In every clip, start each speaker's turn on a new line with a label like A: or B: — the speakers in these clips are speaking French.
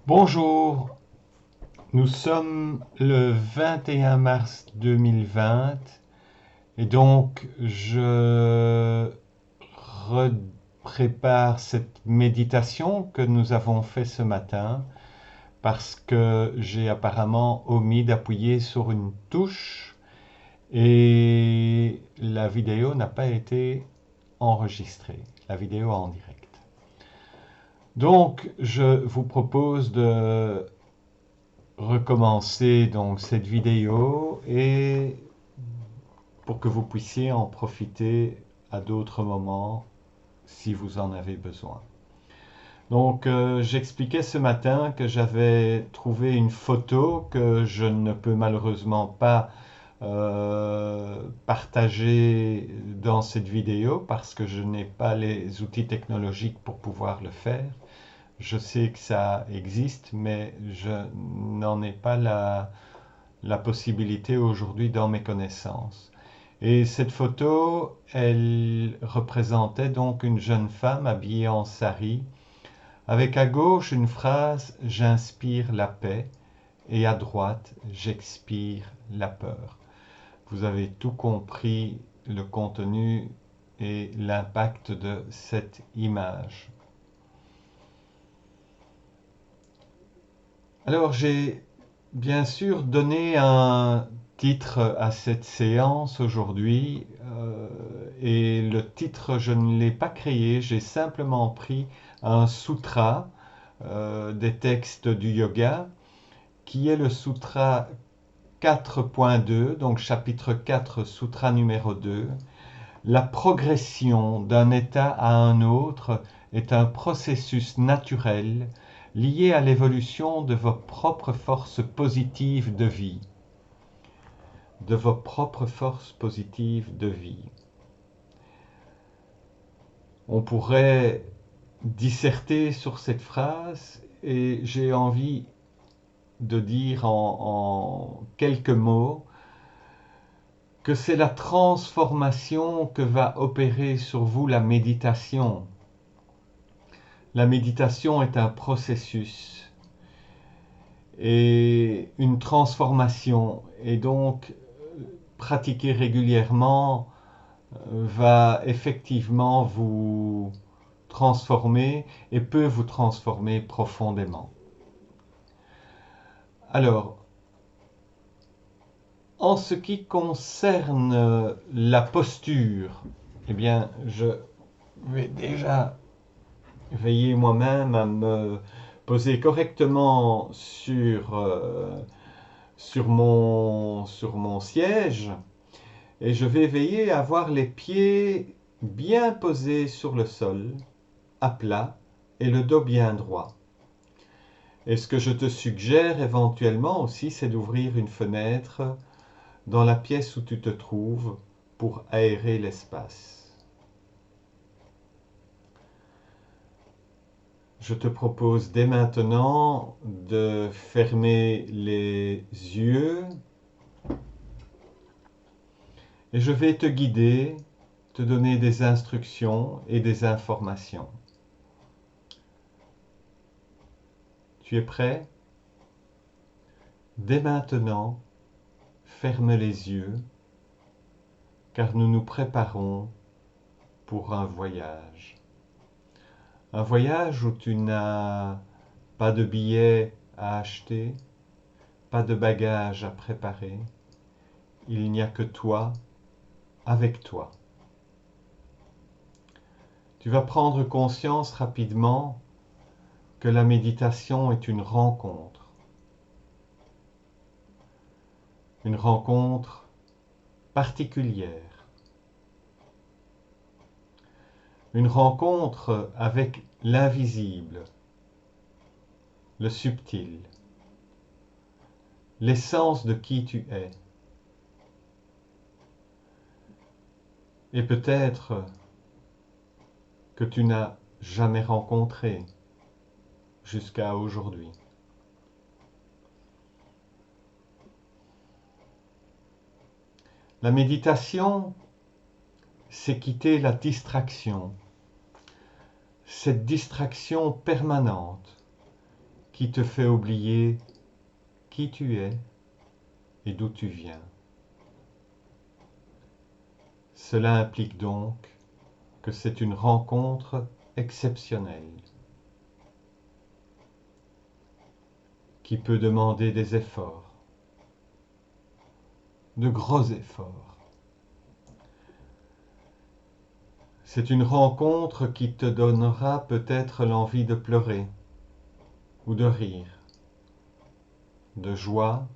A: Bonjour, nous sommes le 21 mars 2020 et donc je prépare cette méditation que nous avons fait ce matin parce que j'ai apparemment omis d'appuyer sur une touche et la vidéo n'a pas été enregistrée, la vidéo en direct. Donc je vous propose de recommencer donc cette vidéo et pour que vous puissiez en profiter à d'autres moments si vous en avez besoin. Donc j'expliquais ce matin que j'avais trouvé une photo que je ne peux malheureusement pas partager dans cette vidéo parce que je n'ai pas les outils technologiques pour pouvoir le faire. Je sais que ça existe, mais je n'en ai pas la possibilité aujourd'hui dans mes connaissances. Et cette photo, elle représentait donc une jeune femme habillée en sari, avec à gauche une phrase «J'inspire la paix» et à droite «J'expire la peur». Vous avez tout compris le contenu et l'impact de cette image. Alors j'ai bien sûr donné un titre à cette séance aujourd'hui et le titre je ne l'ai pas créé, j'ai simplement pris un sutra des textes du yoga qui est le sutra 4.2, donc chapitre 4, sutra numéro 2. La progression d'un état à un autre est un processus naturel lié à l'évolution de vos propres forces positives de vie. De vos propres forces positives de vie. On pourrait disserter sur cette phrase et j'ai envie de dire en quelques mots que c'est la transformation que va opérer sur vous la méditation. La méditation est un processus et une transformation, et donc pratiquer régulièrement va effectivement vous transformer et peut vous transformer profondément. Alors, en ce qui concerne la posture, eh bien, je vais déjà veiller moi-même à me poser correctement sur mon siège et je vais veiller à avoir les pieds bien posés sur le sol, à plat, et le dos bien droit. Et ce que je te suggère éventuellement aussi, c'est d'ouvrir une fenêtre dans la pièce où tu te trouves pour aérer l'espace. Je te propose dès maintenant de fermer les yeux et je vais te guider, te donner des instructions et des informations. Tu es prêt? Dès maintenant, ferme les yeux car nous nous préparons pour un voyage. Un voyage où tu n'as pas de billets à acheter, pas de bagages à préparer. Il n'y a que toi avec toi. Tu vas prendre conscience rapidement que la méditation est une rencontre particulière, une rencontre avec l'invisible, le subtil, l'essence de qui tu es. Et peut-être que tu n'as jamais rencontré jusqu'à aujourd'hui. La méditation, c'est quitter la distraction, cette distraction permanente qui te fait oublier qui tu es et d'où tu viens. Cela implique donc que c'est une rencontre exceptionnelle qui peut demander des efforts, de gros efforts. C'est une rencontre qui te donnera peut-être l'envie de pleurer ou de rire, de joie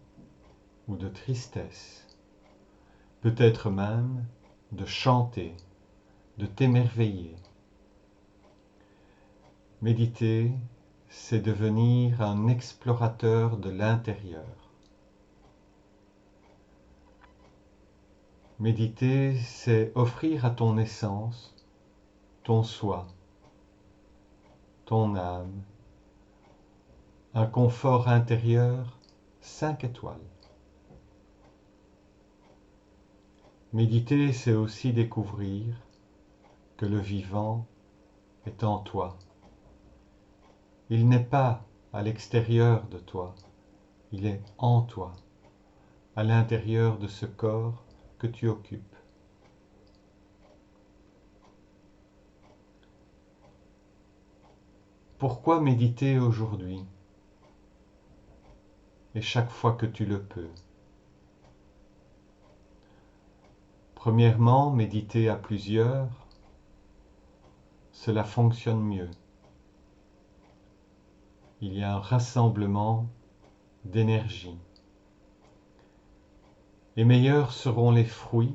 A: ou de tristesse, peut-être même de chanter, de t'émerveiller. Méditer, c'est devenir un explorateur de l'intérieur. Méditer, c'est offrir à ton essence, ton soi, ton âme, un confort intérieur 5 étoiles. Méditer, c'est aussi découvrir que le vivant est en toi. Il n'est pas à l'extérieur de toi, il est en toi, à l'intérieur de ce corps que tu occupes. Pourquoi méditer aujourd'hui et chaque fois que tu le peux? Premièrement, méditer à plusieurs, cela fonctionne mieux. Il y a un rassemblement d'énergie. Et meilleurs seront les fruits,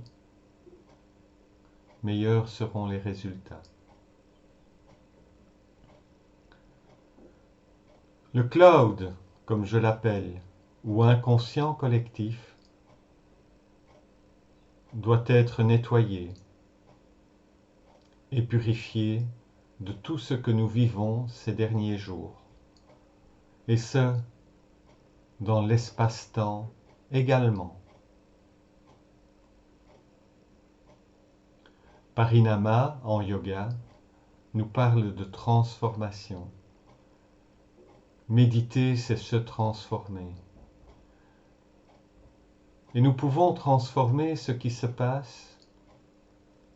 A: meilleurs seront les résultats. Le cloud, comme je l'appelle, ou inconscient collectif, doit être nettoyé et purifié de tout ce que nous vivons ces derniers jours, et ce, dans l'espace-temps également. Parinama, en yoga, nous parle de transformation. Méditer, c'est se transformer. Et nous pouvons transformer ce qui se passe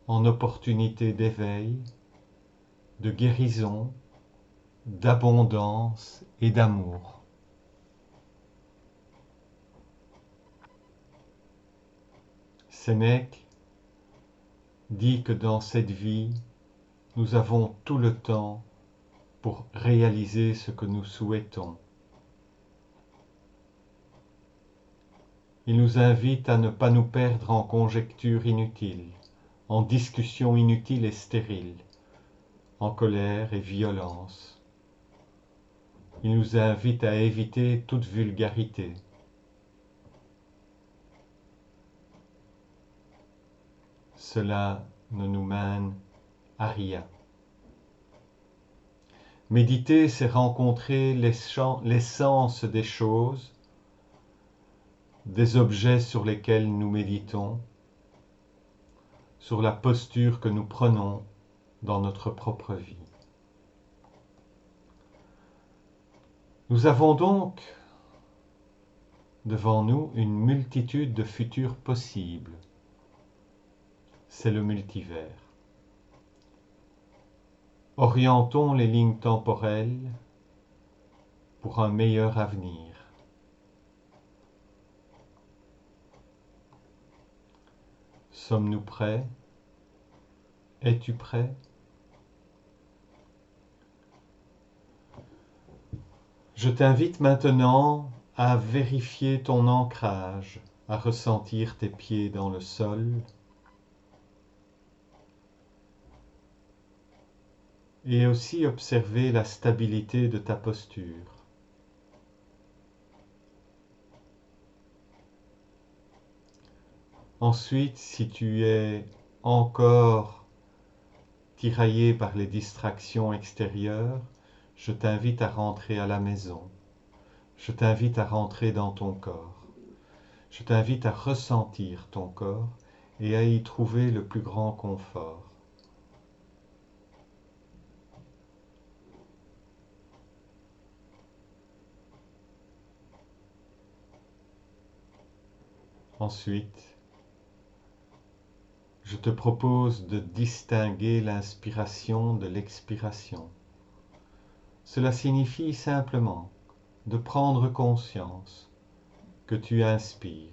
A: en opportunité d'éveil, de guérison, d'abondance et d'amour. Sénèque dit que dans cette vie, nous avons tout le temps pour réaliser ce que nous souhaitons. Il nous invite à ne pas nous perdre en conjectures inutiles, en discussions inutiles et stériles, en colère et violence. Il nous invite à éviter toute vulgarité. Cela ne nous mène à rien. Méditer, c'est rencontrer l'essence des choses, des objets sur lesquels nous méditons, sur la posture que nous prenons dans notre propre vie. Nous avons donc devant nous une multitude de futurs possibles. C'est le multivers. Orientons les lignes temporelles pour un meilleur avenir. Sommes-nous prêts? Es-tu prêt? Je t'invite maintenant à vérifier ton ancrage, à ressentir tes pieds dans le sol et aussi observer la stabilité de ta posture. Ensuite, si tu es encore tiraillé par les distractions extérieures, je t'invite à rentrer à la maison. Je t'invite à rentrer dans ton corps. Je t'invite à ressentir ton corps et à y trouver le plus grand confort. Ensuite, je te propose de distinguer l'inspiration de l'expiration. Cela signifie simplement de prendre conscience que tu inspires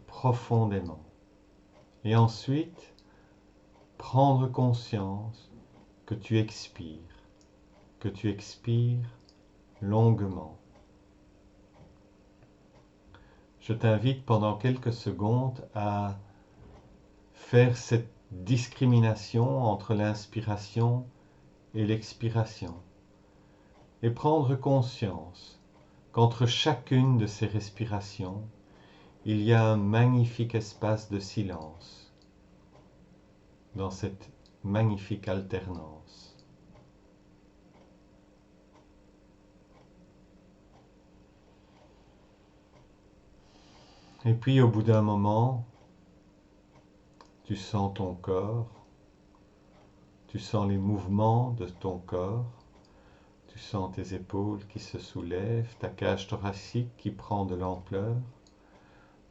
A: profondément. Et ensuite, prendre conscience que tu expires longuement. Je t'invite pendant quelques secondes à faire cette discrimination entre l'inspiration et l'expiration et prendre conscience qu'entre chacune de ces respirations, il y a un magnifique espace de silence dans cette magnifique alternance. Et puis au bout d'un moment, tu sens ton corps, tu sens les mouvements de ton corps, tu sens tes épaules qui se soulèvent, ta cage thoracique qui prend de l'ampleur,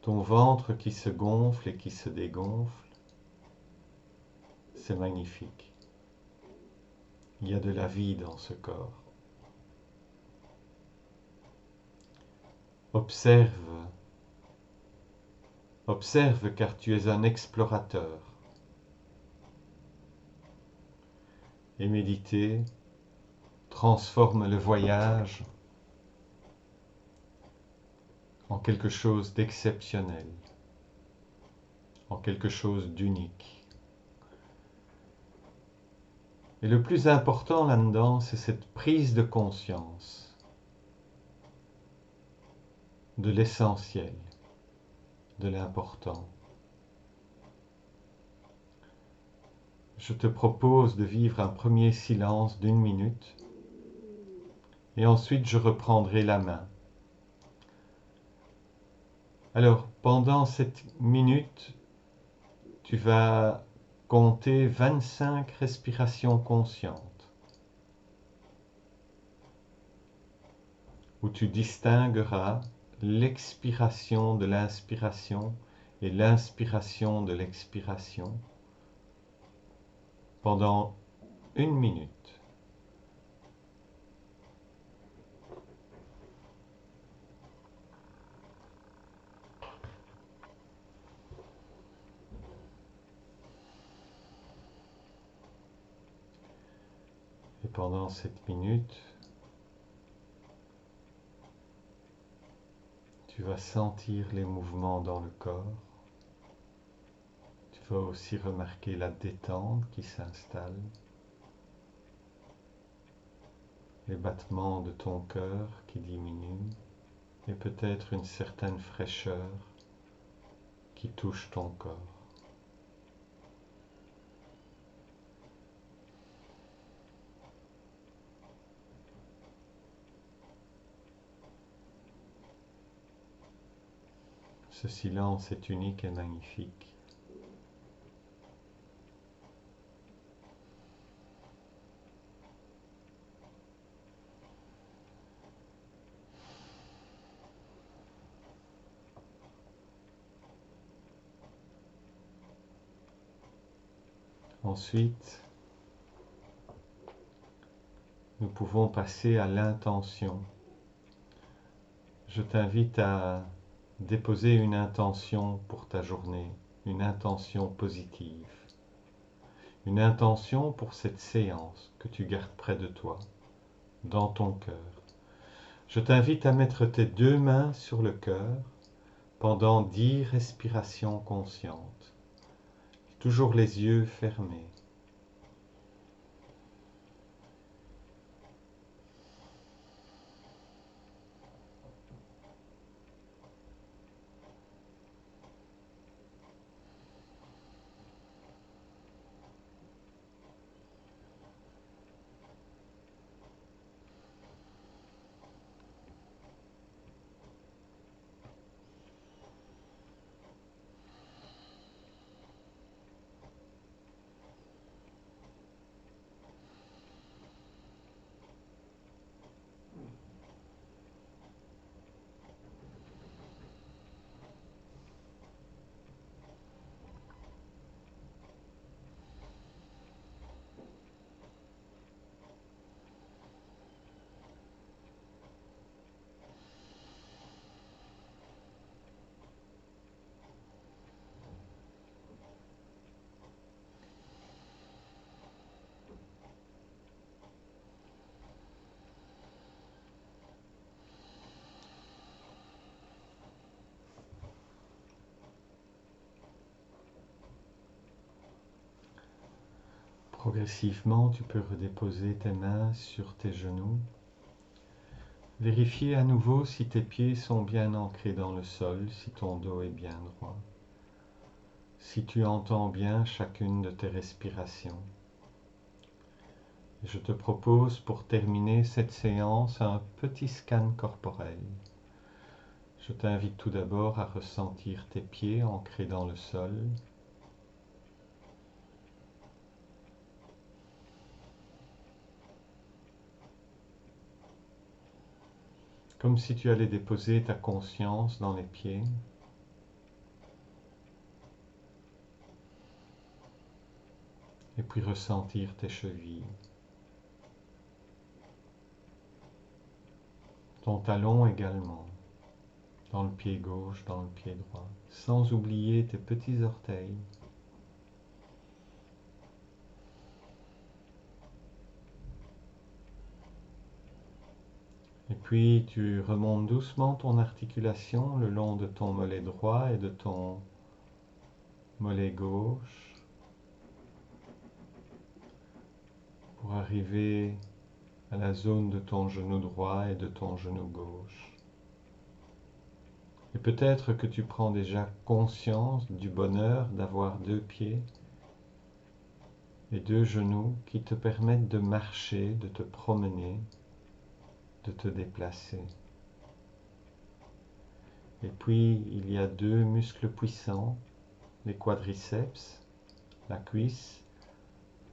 A: ton ventre qui se gonfle et qui se dégonfle. C'est magnifique. Il y a de la vie dans ce corps. Observe, observe car tu es un explorateur. Et méditer transforme le voyage en quelque chose d'exceptionnel, en quelque chose d'unique. Et le plus important là-dedans, c'est cette prise de conscience de l'essentiel, de l'important. Je te propose de vivre un premier silence d'1 minute et ensuite je reprendrai la main. Alors, pendant cette minute, tu vas compter 25 respirations conscientes où tu distingueras l'expiration de l'inspiration et l'inspiration de l'expiration pendant 1 minute. Et pendant cette minute, tu vas sentir les mouvements dans le corps. Tu vas aussi remarquer la détente qui s'installe, les battements de ton cœur qui diminuent et peut-être une certaine fraîcheur qui touche ton corps. Ce silence est unique et magnifique. Ensuite, nous pouvons passer à l'intention. Je t'invite à déposer une intention pour ta journée, une intention positive, une intention pour cette séance que tu gardes près de toi, dans ton cœur. Je t'invite à mettre tes 2 mains sur le cœur pendant 10 respirations conscientes, toujours les yeux fermés. Progressivement, tu peux redéposer tes mains sur tes genoux. Vérifier à nouveau si tes pieds sont bien ancrés dans le sol, si ton dos est bien droit, si tu entends bien chacune de tes respirations. Je te propose pour terminer cette séance un petit scan corporel. Je t'invite tout d'abord à ressentir tes pieds ancrés dans le sol. Comme si tu allais déposer ta conscience dans les pieds. Et puis ressentir tes chevilles. Ton talon également. Dans le pied gauche, dans le pied droit. Sans oublier tes petits orteils. Et puis tu remontes doucement ton articulation le long de ton mollet droit et de ton mollet gauche pour arriver à la zone de ton genou droit et de ton genou gauche. Et peut-être que tu prends déjà conscience du bonheur d'avoir deux pieds et deux genoux qui te permettent de marcher, de te promener, de te déplacer. Et puis il y a deux muscles puissants, les quadriceps, la cuisse,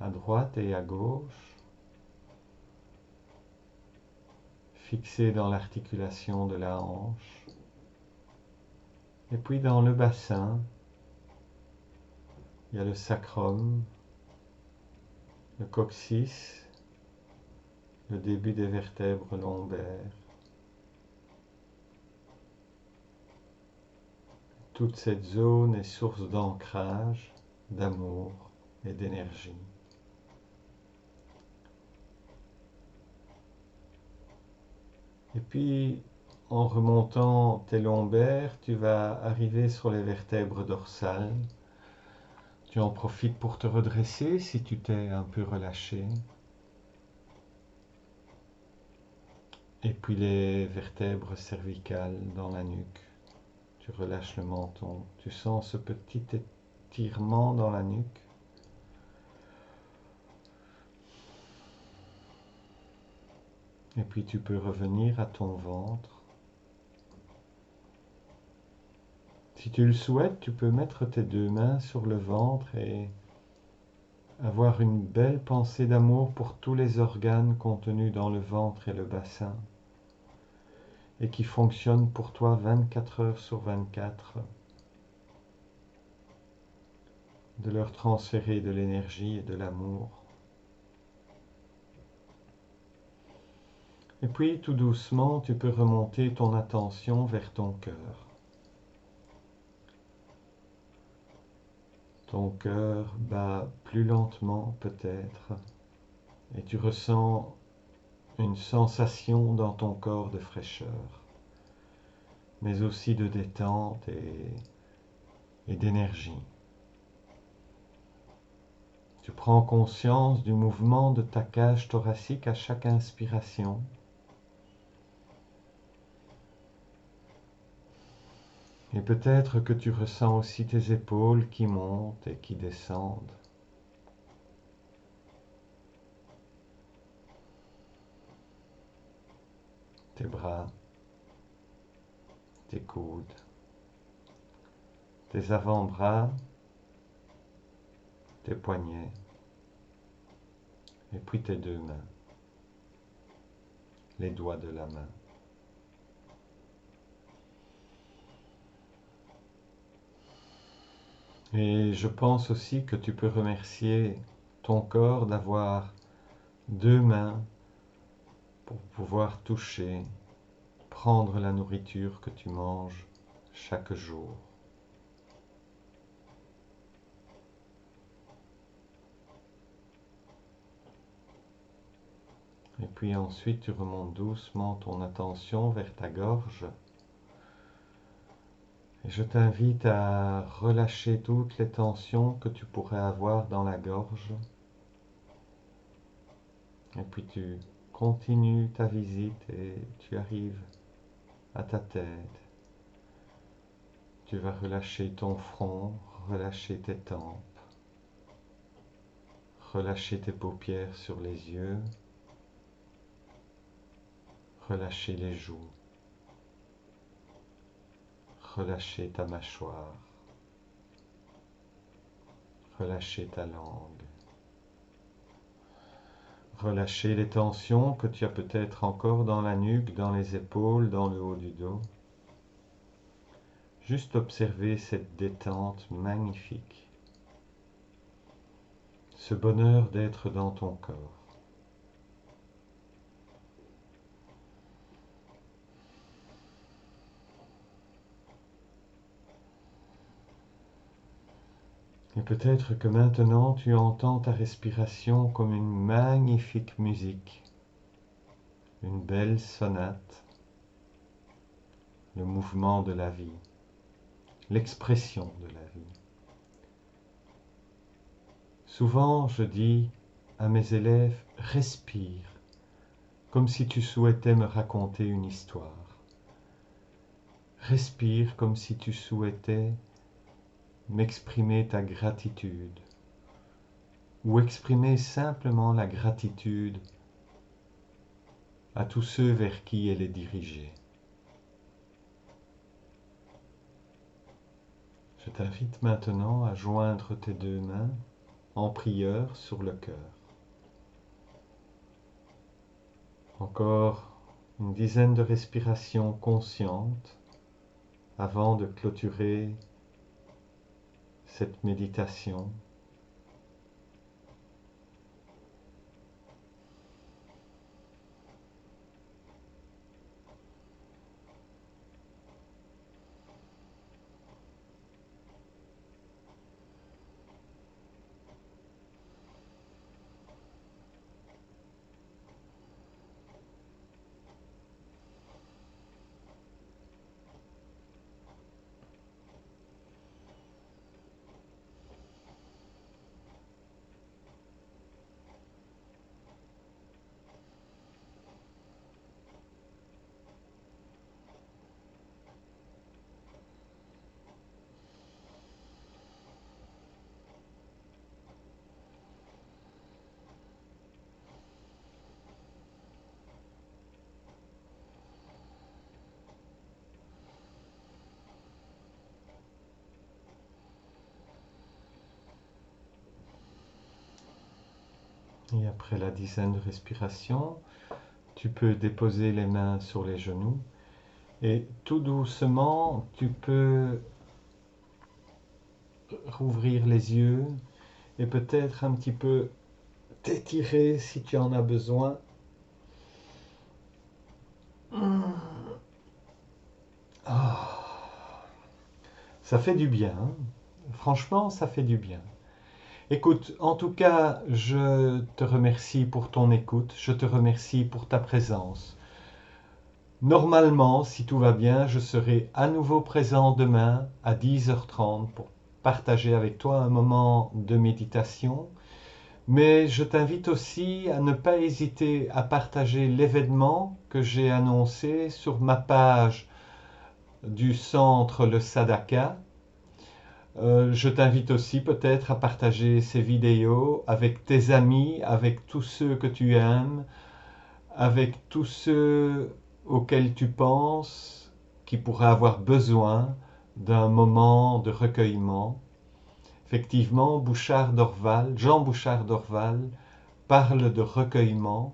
A: à droite et à gauche, fixés dans l'articulation de la hanche. Et puis dans le bassin, il y a le sacrum, le coccyx, le début des vertèbres lombaires. Toute cette zone est source d'ancrage, d'amour et d'énergie. Et puis, en remontant tes lombaires, tu vas arriver sur les vertèbres dorsales. Tu en profites pour te redresser si tu t'es un peu relâché. Et puis les vertèbres cervicales dans la nuque. Tu relâches le menton. Tu sens ce petit étirement dans la nuque. Et puis tu peux revenir à ton ventre. Si tu le souhaites, tu peux mettre tes deux mains sur le ventre et avoir une belle pensée d'amour pour tous les organes contenus dans le ventre et le bassin et qui fonctionnent pour toi 24 heures sur 24. De leur transférer de l'énergie et de l'amour. Et puis tout doucement, tu peux remonter ton attention vers ton cœur. Ton cœur bat plus lentement peut-être et tu ressens une sensation dans ton corps de fraîcheur, mais aussi de détente et d'énergie. Tu prends conscience du mouvement de ta cage thoracique à chaque inspiration. Et peut-être que tu ressens aussi tes épaules qui montent et qui descendent. Tes bras, tes coudes, tes avant-bras, tes poignets, et puis tes deux mains, les doigts de la main. Et je pense aussi que tu peux remercier ton corps d'avoir deux mains pour pouvoir toucher, prendre la nourriture que tu manges chaque jour. Et puis ensuite, tu remontes doucement ton attention vers ta gorge. Et je t'invite à relâcher toutes les tensions que tu pourrais avoir dans la gorge. Et puis tu continues ta visite et tu arrives à ta tête. Tu vas relâcher ton front, relâcher tes tempes, relâcher tes paupières sur les yeux, relâcher les joues, relâcher ta mâchoire, relâcher ta langue, relâcher les tensions que tu as peut-être encore dans la nuque, dans les épaules, dans le haut du dos. Juste observer cette détente magnifique, ce bonheur d'être dans ton corps. Et peut-être que maintenant tu entends ta respiration comme une magnifique musique, une belle sonate, le mouvement de la vie, l'expression de la vie. Souvent je dis à mes élèves, respire, comme si tu souhaitais me raconter une histoire. Respire comme si tu souhaitais m'exprimer ta gratitude ou exprimer simplement la gratitude à tous ceux vers qui elle est dirigée. Je t'invite maintenant à joindre tes deux mains en prière sur le cœur. Encore une dizaine de respirations conscientes avant de clôturer cette méditation. Et après la dizaine de respirations, tu peux déposer les mains sur les genoux et tout doucement, tu peux rouvrir les yeux et peut-être un petit peu t'étirer si tu en as besoin. Ça fait du bien, hein. Franchement, ça fait du bien. Écoute, en tout cas, je te remercie pour ton écoute, je te remercie pour ta présence. Normalement, si tout va bien, je serai à nouveau présent demain à 10h30 pour partager avec toi un moment de méditation. Mais je t'invite aussi à ne pas hésiter à partager l'événement que j'ai annoncé sur ma page du centre Le Sadaka. Je t'invite aussi peut-être à partager ces vidéos avec tes amis, avec tous ceux que tu aimes, avec tous ceux auxquels tu penses qui pourraient avoir besoin d'un moment de recueillement. Effectivement, Jean Bouchard d'Orval parle de recueillement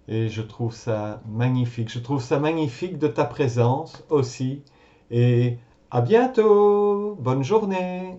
A: et je trouve ça magnifique. Je trouve ça magnifique de ta présence aussi et à bientôt, bonne journée.